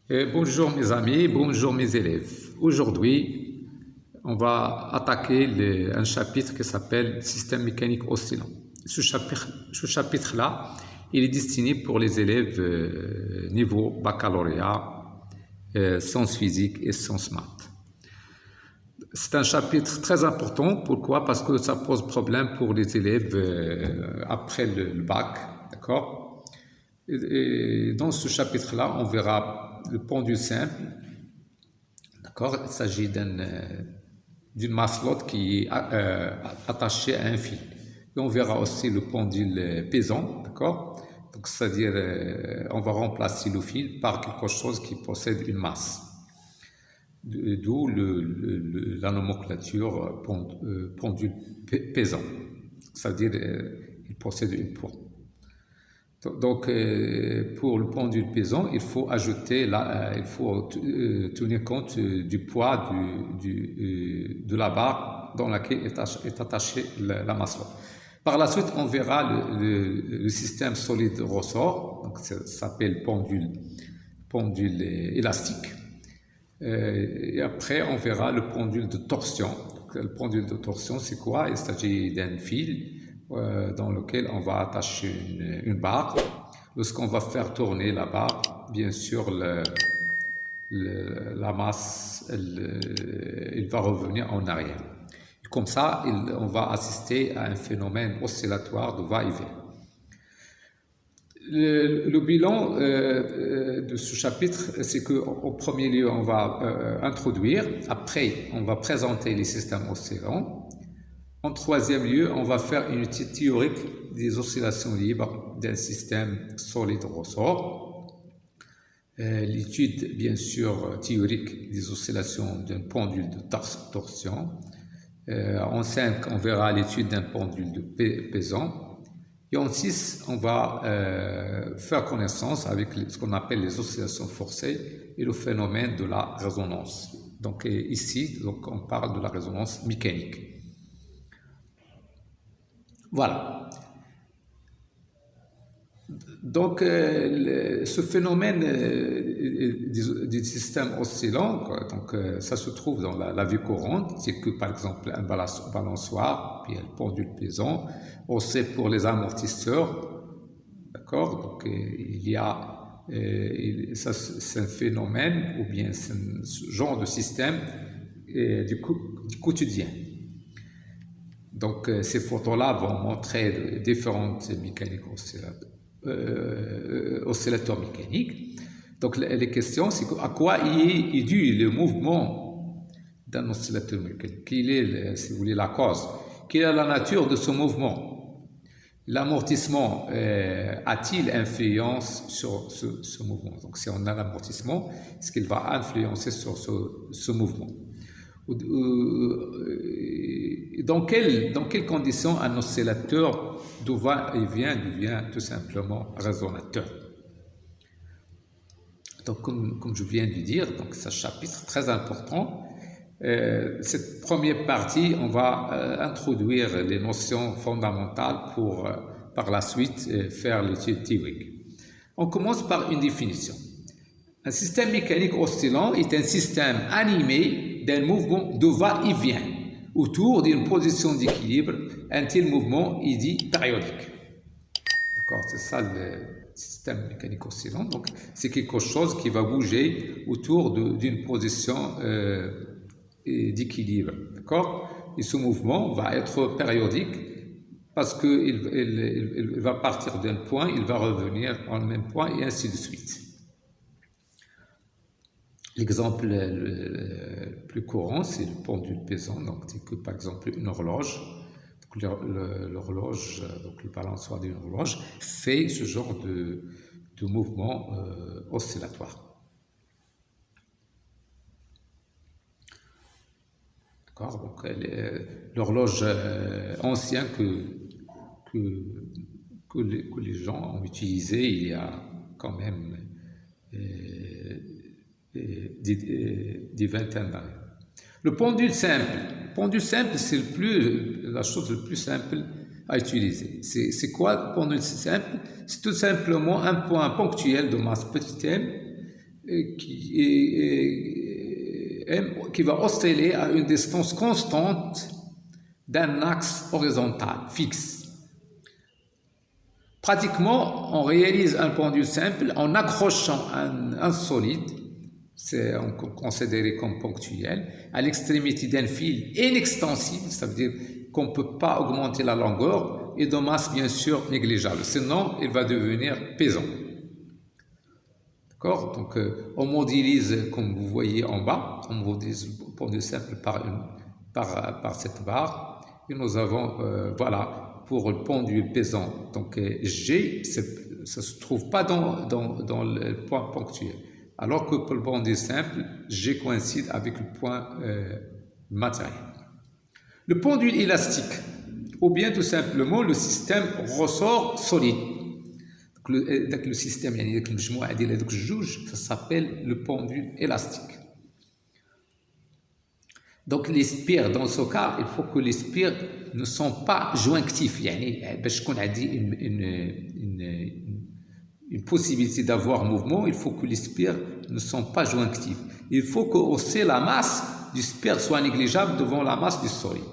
Bonjour mes amis, bonjour mes élèves. Aujourd'hui, on va attaquer un chapitre qui s'appelle Système mécanique oscillant. Ce chapitre-là, il est destiné pour les élèves niveau baccalauréat, sciences physiques et sciences maths. C'est un chapitre très important. Pourquoi? Parce que ça pose problème pour les élèves après le bac, d'accord? Et dans ce chapitre-là, on verra le pendule simple, d'accord? Il s'agit d'une masselotte qui est attachée à un fil. Et on verra aussi le pendule pesant, d'accord? Donc, c'est-à-dire, on va remplacer le fil par quelque chose qui possède une masse. D'où la nomenclature pendule pesant. C'est-à-dire, il possède une poids. Donc, pour le pendule pesant, il faut tenir compte du poids de la barre dans laquelle est attachée la masselotte. Par la suite, on verra le système solide ressort, donc ça s'appelle pendule élastique. Et après, on verra le pendule de torsion. Donc, le pendule de torsion, c'est quoi? Il s'agit d'un fil dans lequel on va attacher une barre. Lorsqu'on va faire tourner la barre, bien sûr, la masse, il va revenir en arrière. Et comme ça, on va assister à un phénomène oscillatoire de va-et-vient. Le bilan de ce chapitre, c'est qu'au premier lieu, on va introduire, après, on va présenter les systèmes oscillants. En troisième lieu, on va faire une étude théorique des oscillations libres d'un système solide ressort. L'étude, bien sûr, théorique des oscillations d'un pendule de torsion. En 5, on verra l'étude d'un pendule de pesant. Et en 6, on va faire connaissance avec ce qu'on appelle les oscillations forcées et le phénomène de la résonance. Donc ici, on parle de la résonance mécanique. Voilà. Donc, ce phénomène du système oscillant, donc, ça se trouve dans la vie courante. C'est que, par exemple, un balançoire, puis un pendule pesant, on sait pour les amortisseurs, d'accord? Donc, il y a, c'est un phénomène, ou bien c'est ce genre de système du quotidien. Donc, ces photos-là vont montrer différentes mécaniques oscillateurs mécaniques. Donc, les questions, c'est à quoi est dû le mouvement d'un oscillateur mécanique? Quelle est, si vous voulez, la cause? Quelle est la nature de ce mouvement? L'amortissement a-t-il influence sur ce mouvement? Donc, si on a l'amortissement, est-ce qu'il va influencer sur ce mouvement? Dans quelles conditions un oscillateur de va-et-vient devient tout simplement résonateur? Donc, comme je viens de dire, donc c'est un chapitre très important. Cette première partie, on va introduire les notions fondamentales pour, par la suite, faire l'étude théorique. On commence par une définition. Un système mécanique oscillant est un système animé d'un mouvement de va-et-vient autour d'une position d'équilibre. Un tel mouvement est dit périodique. D'accord, c'est ça le système mécanique oscillant. Donc, c'est quelque chose qui va bouger autour d'une position d'équilibre. D'accord? Et ce mouvement va être périodique parce qu'il va partir d'un point, il va revenir au même point et ainsi de suite. L'exemple le plus courant, c'est le pendule pesant. Donc, c'est que, par exemple, une horloge, l'horloge, donc le balançoire d'une horloge, fait ce genre de mouvement oscillatoire. D'accord? Donc, l'horloge ancienne que les gens ont utilisée il y a quand même des vingtaines d'années. Le pendule simple, c'est la chose la plus simple à utiliser. C'est quoi le pendule simple? C'est tout simplement un point ponctuel de masse petit m qui va osciller à une distance constante d'un axe horizontal fixe. Pratiquement, on réalise un pendule simple en accrochant un solide, c'est considéré comme ponctuel, à l'extrémité d'un fil inextensible, ça veut dire qu'on ne peut pas augmenter la longueur, et de masse bien sûr négligeable, sinon il va devenir pesant. D'accord? Donc on modélise, comme vous voyez en bas, on modélise le pendule simple par cette barre, et nous avons, voilà, pour le pendule pesant, donc G, ça ne se trouve pas dans le point ponctuel. Alors que pour le pendule simple, G coïncide avec le point matériel. Le pendule élastique, ou bien tout simplement le système ressort solide. Donc le système, ça s'appelle le pendule élastique. Donc les spires, dans ce cas, il faut que les spires ne sont pas jonctifs. Parce qu'on a dit une possibilité d'avoir mouvement, il faut que les spires ne sont pas jonctifs. Il faut que aussi la masse du spire soit négligeable devant la masse du solide.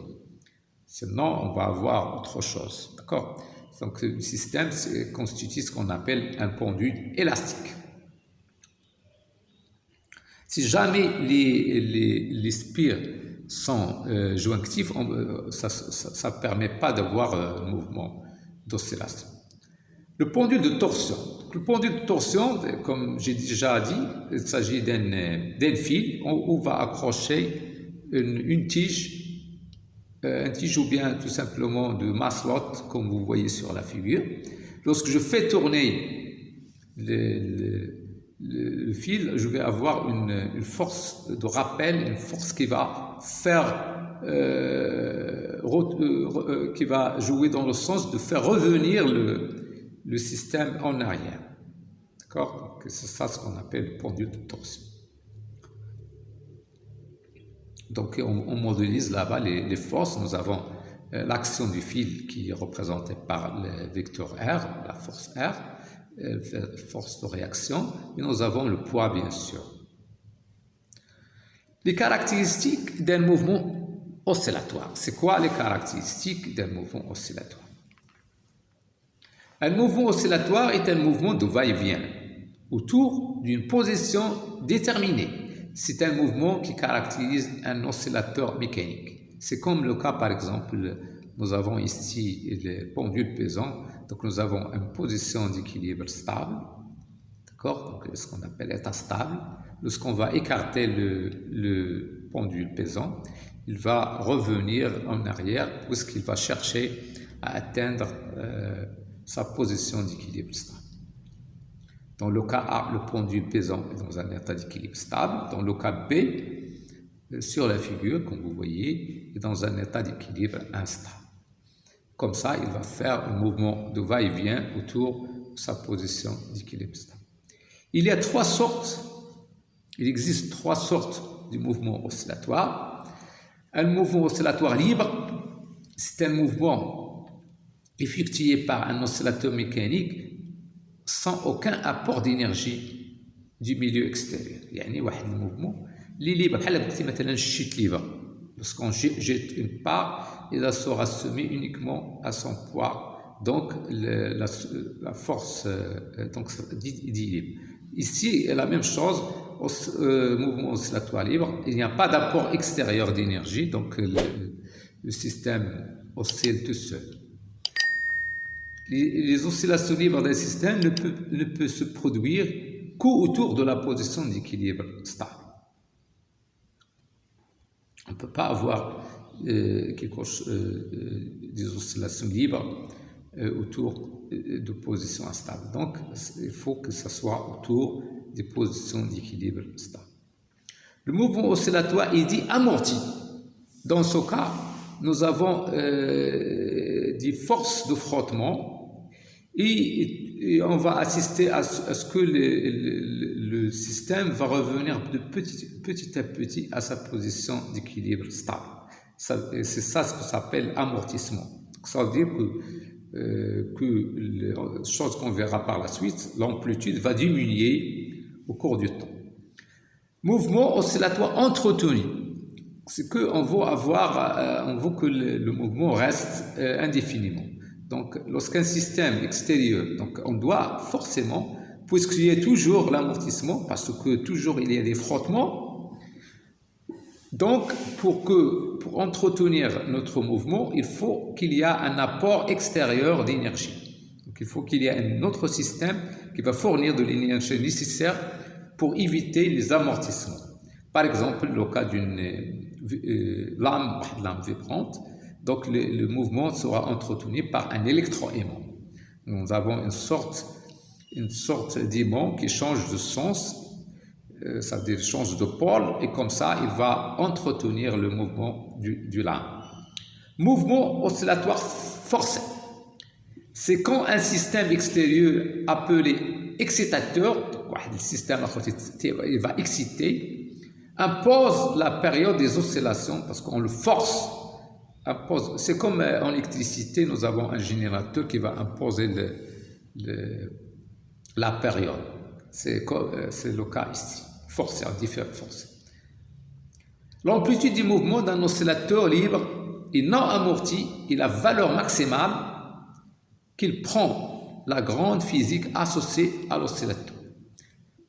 Sinon, on va avoir autre chose. D'accord? Donc le système constitue ce qu'on appelle un pendule élastique. Si jamais les spires sont jonctifs, ça ne permet pas d'avoir un mouvement d'oscillation. Le pendule de torsion. Le pendule de torsion, comme j'ai déjà dit, il s'agit d'un fil où on va accrocher une tige, ou bien tout simplement de maslotte, comme vous voyez sur la figure. Lorsque je fais tourner le fil, je vais avoir une force de rappel, une force qui va faire, qui va jouer dans le sens de faire revenir le système en arrière. D'accord? Donc c'est ça ce qu'on appelle le pendule de torsion. Donc on modélise là-bas les forces. Nous avons l'action du fil qui est représentée par le vecteur R, la force R, force de réaction, et nous avons le poids bien sûr. Les caractéristiques d'un mouvement oscillatoire. C'est quoi les caractéristiques d'un mouvement oscillatoire? Un mouvement oscillatoire est un mouvement de va-et-vient autour d'une position déterminée. C'est un mouvement qui caractérise un oscillateur mécanique. C'est comme le cas, par exemple, nous avons ici le pendule pesant. Donc nous avons une position d'équilibre stable, d'accord? Donc ce qu'on appelle état stable. Lorsqu'on va écarter le pendule pesant, il va revenir en arrière puisqu'il va chercher à atteindre sa position d'équilibre stable. Dans le cas A, le pendule pesant est dans un état d'équilibre stable. Dans le cas B, sur la figure, comme vous voyez, est dans un état d'équilibre instable. Comme ça, il va faire un mouvement de va-et-vient autour de sa position d'équilibre stable. Il existe trois sortes de mouvements oscillatoires. Un mouvement oscillatoire libre, c'est un mouvement effectué par un oscillateur mécanique sans aucun apport d'énergie du milieu extérieur. يعني واحد الموفمون اللي libre بحال قلتي مثلا chute libre. Lorsqu'on jette une part, il sera soumis uniquement à son poids. Donc la force dit libre. Ici, la même chose, au mouvement oscillatoire libre, il n'y a pas d'apport extérieur d'énergie, donc le système oscille tout seul. Les oscillations libres d'un système ne peuvent se produire qu'autour de la position d'équilibre stable. On ne peut pas avoir des oscillations libres autour de positions instables. Donc, il faut que ça soit autour des positions d'équilibre stable. Le mouvement oscillatoire est dit amorti. Dans ce cas, nous avons des forces de frottement et on va assister à ce que le système va revenir de petit à petit à sa position d'équilibre stable. C'est ça ce que s'appelle amortissement. Ça veut dire que la chose qu'on verra par la suite, l'amplitude va diminuer au cours du temps. Mouvement oscillatoire entretenu. C'est qu'on veut avoir, on veut que le mouvement reste indéfiniment. Donc, lorsqu'un système extérieur, donc on doit forcément, puisqu'il y a toujours l'amortissement, parce que toujours il y a des frottements, donc pour entretenir notre mouvement, il faut qu'il y ait un apport extérieur d'énergie. Donc, il faut qu'il y ait un autre système qui va fournir de l'énergie nécessaire pour éviter les amortissements. Par exemple, le cas d'une lame vibrante, donc le mouvement sera entretenu par un électroaimant. Nous avons une sorte d'aimant qui change de sens, ça veut dire change de pôle, et comme ça, il va entretenir le mouvement du lame. Mouvement oscillatoire forcé. C'est quand un système extérieur appelé excitateur, le système il va exciter, impose la période des oscillations parce qu'on le force. C'est comme en électricité, nous avons un générateur qui va imposer la période. C'est le cas ici. Forcé, forcé. L'amplitude du mouvement d'un oscillateur libre et non amorti est la valeur maximale qu'il prend la grande physique associée à l'oscillateur.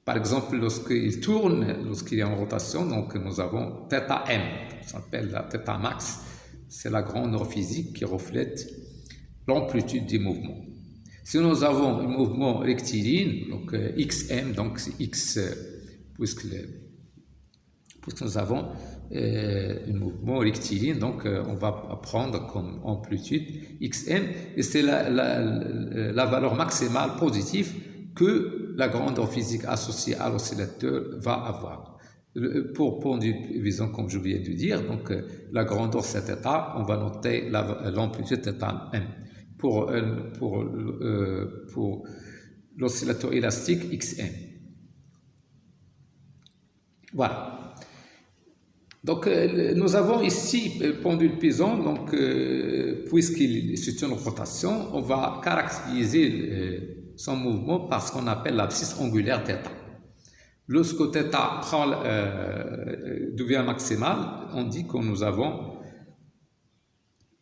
Par exemple, lorsqu'il tourne, lorsqu'il est en rotation, donc nous avons θm, ça s'appelle la θ max, c'est la grandeur physique qui reflète l'amplitude du mouvement. Si nous avons un mouvement rectiligne, donc xm, donc c'est x, puisque nous avons un mouvement rectiligne, donc on va prendre comme amplitude xm, et c'est la valeur maximale positive que la grandeur physique associée à l'oscillateur va avoir. Pour une vision, comme je viens de dire, donc la grandeur c'est θ, on va noter l'amplitude θm. Pour l'oscillateur élastique xm. Voilà. Donc nous avons ici pendule Pison, donc puisqu'il est une rotation, on va caractériser son mouvement par ce qu'on appelle l'abscisse angulaire θ. Lorsque θ devient maximale, on dit que nous avons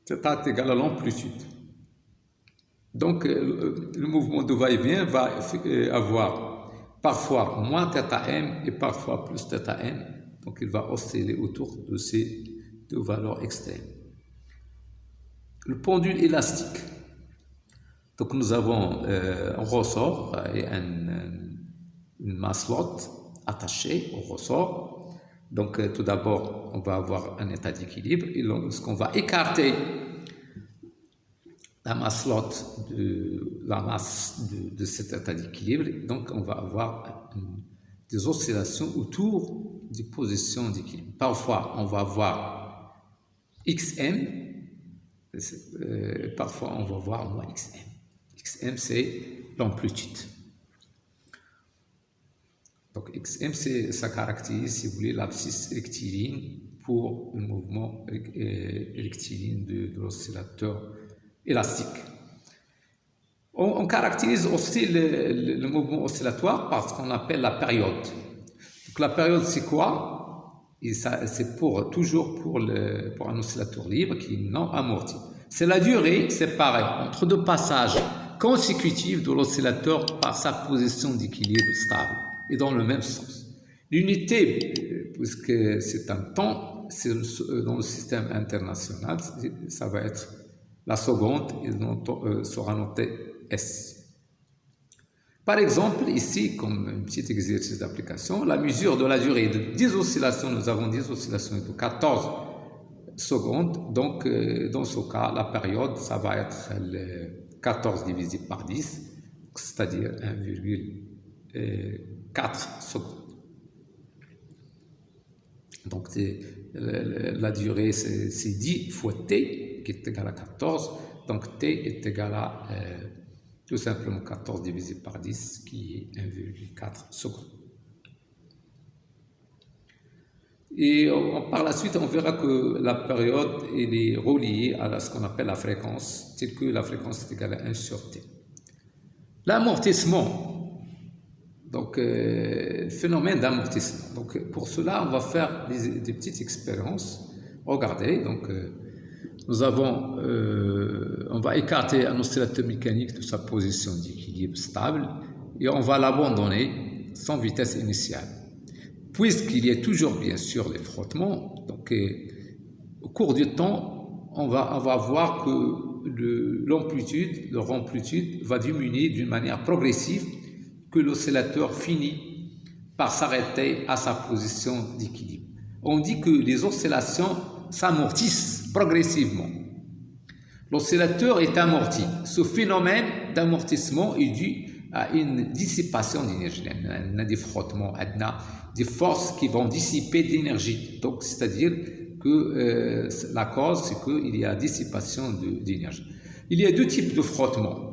θ est égal à l'amplitude. Donc le mouvement de va-et-vient va avoir parfois moins θm et parfois plus θm. Donc il va osciller autour de ces deux valeurs extrêmes. Le pendule élastique. Donc nous avons un ressort et une masselotte attachée au ressort. Donc tout d'abord, on va avoir un état d'équilibre et lorsqu'on va écarter la masselotte la masse de cet état d'équilibre, donc on va avoir des oscillations autour des positions d'équilibre. Parfois, on va avoir xm, parfois on va voir moins xm. Xm, c'est l'amplitude. Donc, xm, ça caractérise, si vous voulez, l'abscisse rectiligne pour le mouvement rectiligne de l'oscillateur élastique. On caractérise aussi le mouvement oscillatoire par ce qu'on appelle la période. Donc, la période, c'est quoi? C'est toujours pour un oscillateur libre qui est non amorti. C'est la durée séparée entre deux passages consécutifs de l'oscillateur par sa position d'équilibre stable et dans le même sens. L'unité, puisque c'est un temps, dans le système international, ça va être la seconde, il sera noté S. Par exemple, ici, comme un petit exercice d'application, la mesure de la durée de 10 oscillations, nous avons 10 oscillations de 14 secondes, donc dans ce cas, la période, ça va être 14 divisé par 10, c'est-à-dire 1,4 secondes. Donc la durée, c'est 10 fois t, qui est égal à 14, donc t est égal à tout simplement 14 divisé par 10, qui est 1,4 secondes. Et par la suite, on verra que la période elle est reliée à ce qu'on appelle la fréquence, telle que la fréquence est égale à 1 sur t. L'amortissement, Donc, phénomène d'amortissement. Donc, pour cela, on va faire des petites expériences. Regardez, donc, on va écarter un oscillateur mécanique de sa position d'équilibre stable et on va l'abandonner sans vitesse initiale. Puisqu'il y a toujours, bien sûr, les frottements, donc, au cours du temps, on va voir que leur amplitude va diminuer d'une manière progressive, que l'oscillateur finit par s'arrêter à sa position d'équilibre. On dit que les oscillations s'amortissent progressivement. L'oscillateur est amorti. Ce phénomène d'amortissement est dû à une dissipation d'énergie. On a des frottements, on a des forces qui vont dissiper d'énergie. Donc, c'est-à-dire que la cause, c'est qu'il y a dissipation d'énergie. Il y a deux types de frottements.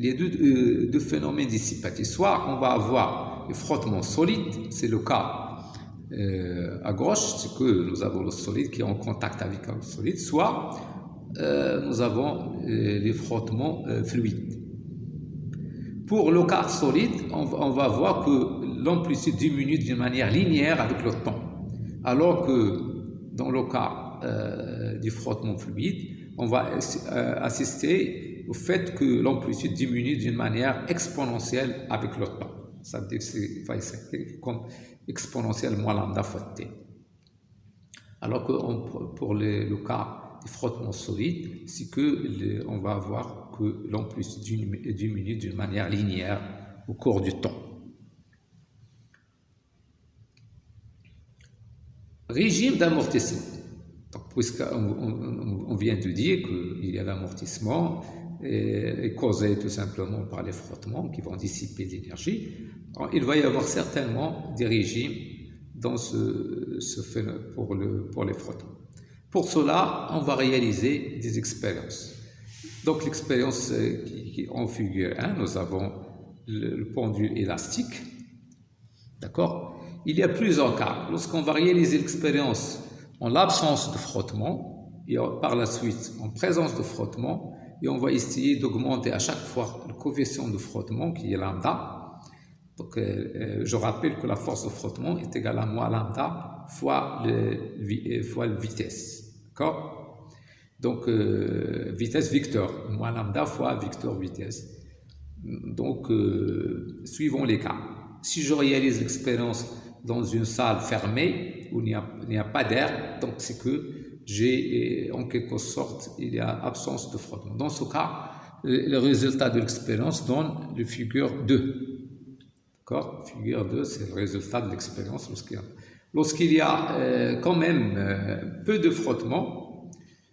Il y a deux phénomènes dissipatifs. Soit on va avoir le frottement solide, c'est le cas à gauche, c'est que nous avons le solide qui est en contact avec le solide, soit nous avons les frottements fluides. Pour le cas solide, on va voir que l'amplitude diminue d'une manière linéaire avec le temps, alors que dans le cas du frottement fluide, on va assister au fait que l'amplitude diminue d'une manière exponentielle avec le temps. Ça veut dire que c'est comme exponentielle moins lambda fois t. Alors que pour le cas du frottement solide, c'est que on va voir que l'amplitude diminue d'une manière linéaire au cours du temps. Régime d'amortissement. Puisqu'on vient de dire qu'il y a l'amortissement est causé tout simplement par les frottements qui vont dissiper l'énergie, il va y avoir certainement des régimes dans ce phénomène pour les frottements. Pour cela, on va réaliser des expériences. Donc l'expérience en figure 1, nous avons le pendule élastique. D'accord? Il y a plusieurs cas. Lorsqu'on va réaliser l'expérience en l'absence de frottement et par la suite en présence de frottement, et on va essayer d'augmenter à chaque fois le coefficient de frottement qui est lambda. Donc, je rappelle que la force de frottement est égale à moins lambda fois la vitesse. D'accord? Donc, vitesse vecteur, moins lambda fois vecteur vitesse. Donc, suivons les cas. Si je réalise l'expérience dans une salle fermée où il n'y a pas d'air, donc c'est que j'ai en quelque sorte, il y a absence de frottement. Dans ce cas, le résultat de l'expérience donne le figure 2. D'accord? Figure 2, c'est le résultat de l'expérience. Lorsqu'il y a quand même peu de frottement,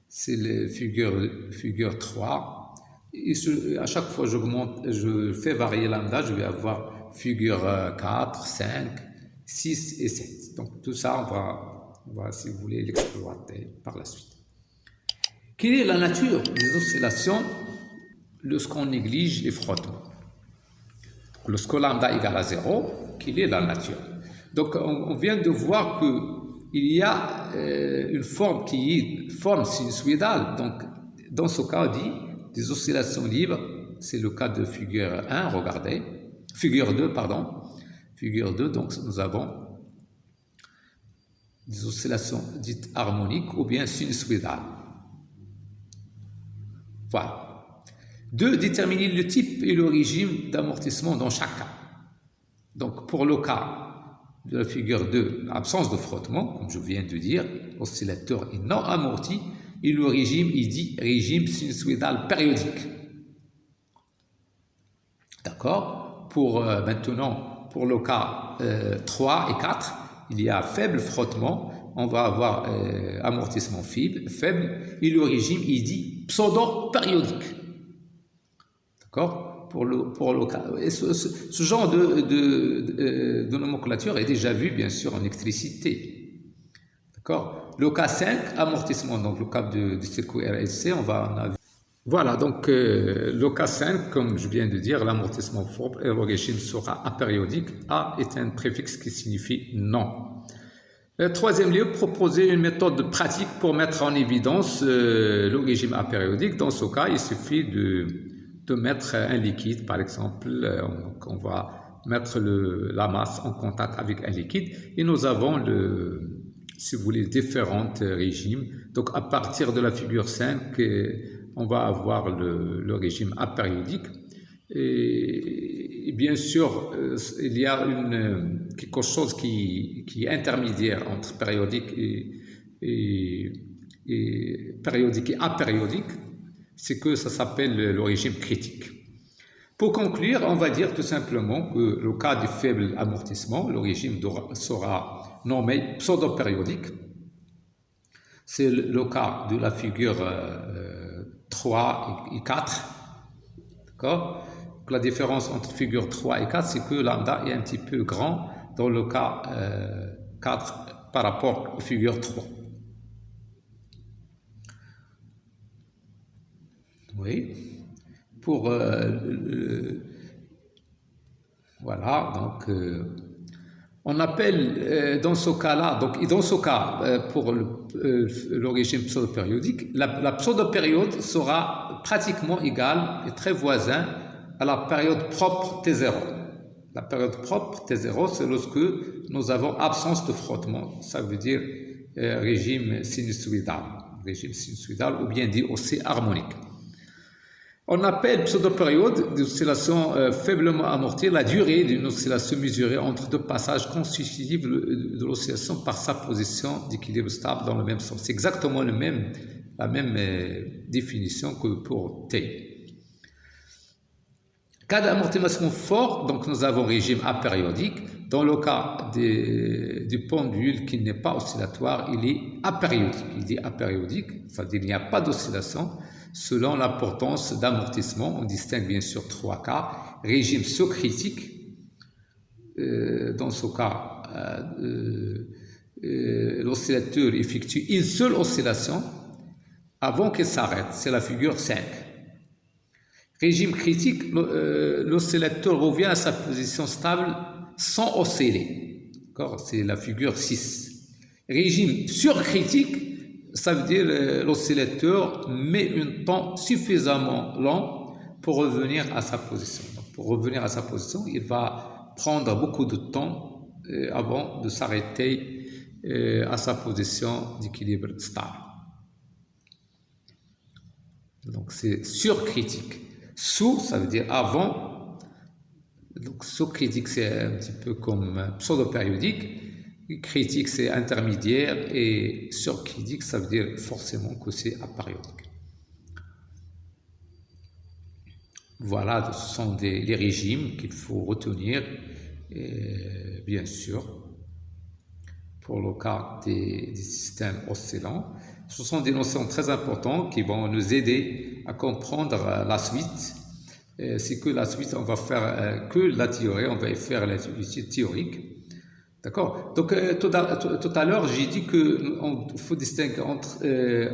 c'est le figure 3. Et à chaque fois je fais varier lambda, je vais avoir figure 4, 5, 6 et 7. Donc tout ça, on va si vous voulez, l'exploiter par la suite. Quelle est la nature des oscillations lorsqu'on néglige les frottements? Lorsque lambda égale à 0, quelle est la nature? Donc on vient de voir qu'il y a une forme qui est forme sinusoïdale. Donc dans ce cas, on dit des oscillations libres. C'est le cas de figure 1, regardez. Figure 2, pardon. Figure 2, donc nous avons des oscillations dites harmoniques ou bien sinusoïdales. Voilà. 2. Déterminer le type et le régime d'amortissement dans chaque cas. Donc pour le cas de la figure 2, l'absence de frottement, comme je viens de dire, l'oscillateur est non amorti et le régime est dit régime sinusoïdal périodique. D'accord? Maintenant, pour le cas 3 et 4, il y a faible frottement, on va avoir amortissement faible, et le régime est dit pseudo-périodique. D'accord? Pour le cas. Et ce genre de nomenclature est déjà vu, bien sûr, en électricité. D'accord? Le cas 5, amortissement, donc le cas du circuit RLC, on va en avoir. Voilà, donc le cas 5, comme je viens de dire, l'amortissement fort et le régime sera apériodique. A est un préfixe qui signifie non. Troisième lieu, proposer une méthode pratique pour mettre en évidence le régime apériodique. Dans ce cas, il suffit de mettre un liquide, par exemple, on va mettre la masse en contact avec un liquide et nous avons, si vous voulez, différents régimes. Donc à partir de la figure 5, on va avoir le régime apériodique. Et bien sûr, il y a quelque chose qui est intermédiaire entre périodique et périodique et apériodique, c'est que ça s'appelle le régime critique. Pour conclure, on va dire tout simplement que le cas du faible amortissement, le régime sera nommé pseudo-périodique. C'est le cas de la figure 3 et 4. D'accord ? La différence entre figure 3 et 4, c'est que lambda est un petit peu grand dans le cas 4 par rapport aux figures 3. Oui. Pour voilà, donc on appelle dans ce cas-là, donc dans ce cas pour le régime pseudo-périodique, la pseudo-période sera pratiquement égale et très voisin à la période propre T0. La période propre T0, c'est lorsque nous avons absence de frottement, ça veut dire régime sinusoïdal ou bien dit aussi harmonique. On appelle pseudo-période d'oscillation faiblement amortie la durée d'une oscillation mesurée entre deux passages constitutifs de l'oscillation par sa position d'équilibre stable dans le même sens. C'est exactement la même définition que pour T. Cas d'amortissement fort, donc nous avons régime apériodique. Dans le cas du pendule qui n'est pas oscillatoire, il est apériodique. Il dit apériodique, c'est-à-dire qu'il n'y a pas d'oscillation. Selon l'importance d'amortissement, on distingue bien sûr 3 cas. Régime sous-critique, dans ce cas, l'oscillateur effectue une seule oscillation avant qu'elle s'arrête, c'est la figure 5. Régime critique, l'oscillateur revient à sa position stable sans osciller, c'est la figure 6. Régime surcritique, ça veut dire l'oscillateur met un temps suffisamment long pour revenir à sa position. Donc, pour revenir à sa position, il va prendre beaucoup de temps avant de s'arrêter à sa position d'équilibre stable. Donc c'est surcritique. Sous, ça veut dire avant. Donc sous-critique, c'est un petit peu comme pseudo-périodique. Critique, c'est intermédiaire, et surcritique, ça veut dire forcément que c'est apériodique. Voilà, ce sont les régimes qu'il faut retenir, et bien sûr, pour le cas des systèmes oscillants. Ce sont des notions très importantes qui vont nous aider à comprendre la suite. C'est que la suite, on va faire que la théorie, on va faire l'étude théorique. D'accord. Donc, tout à l'heure, j'ai dit qu'il faut distinguer entre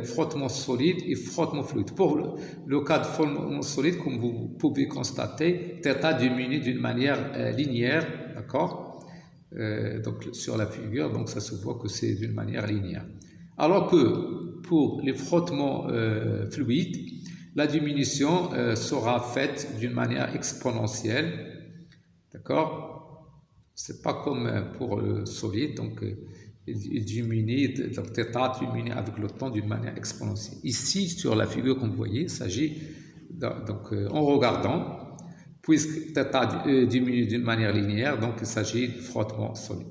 frottement solide et frottement fluide. Pour le cas de frottement solide, comme vous pouvez constater, θ diminue d'une manière linéaire, d'accord. Donc, sur la figure, donc ça se voit que c'est d'une manière linéaire. Alors que pour les frottements fluides, la diminution sera faite d'une manière exponentielle, d'accord. C'est pas comme pour le solide, donc il diminue, donc θ diminue avec le temps d'une manière exponentielle. Ici, sur la figure comme vous voyez, il s'agit, donc en regardant, puisque θ diminue d'une manière linéaire, donc il s'agit de frottement solide.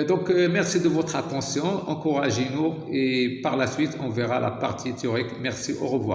Donc merci de votre attention, encouragez-nous et par la suite on verra la partie théorique. Merci, au revoir.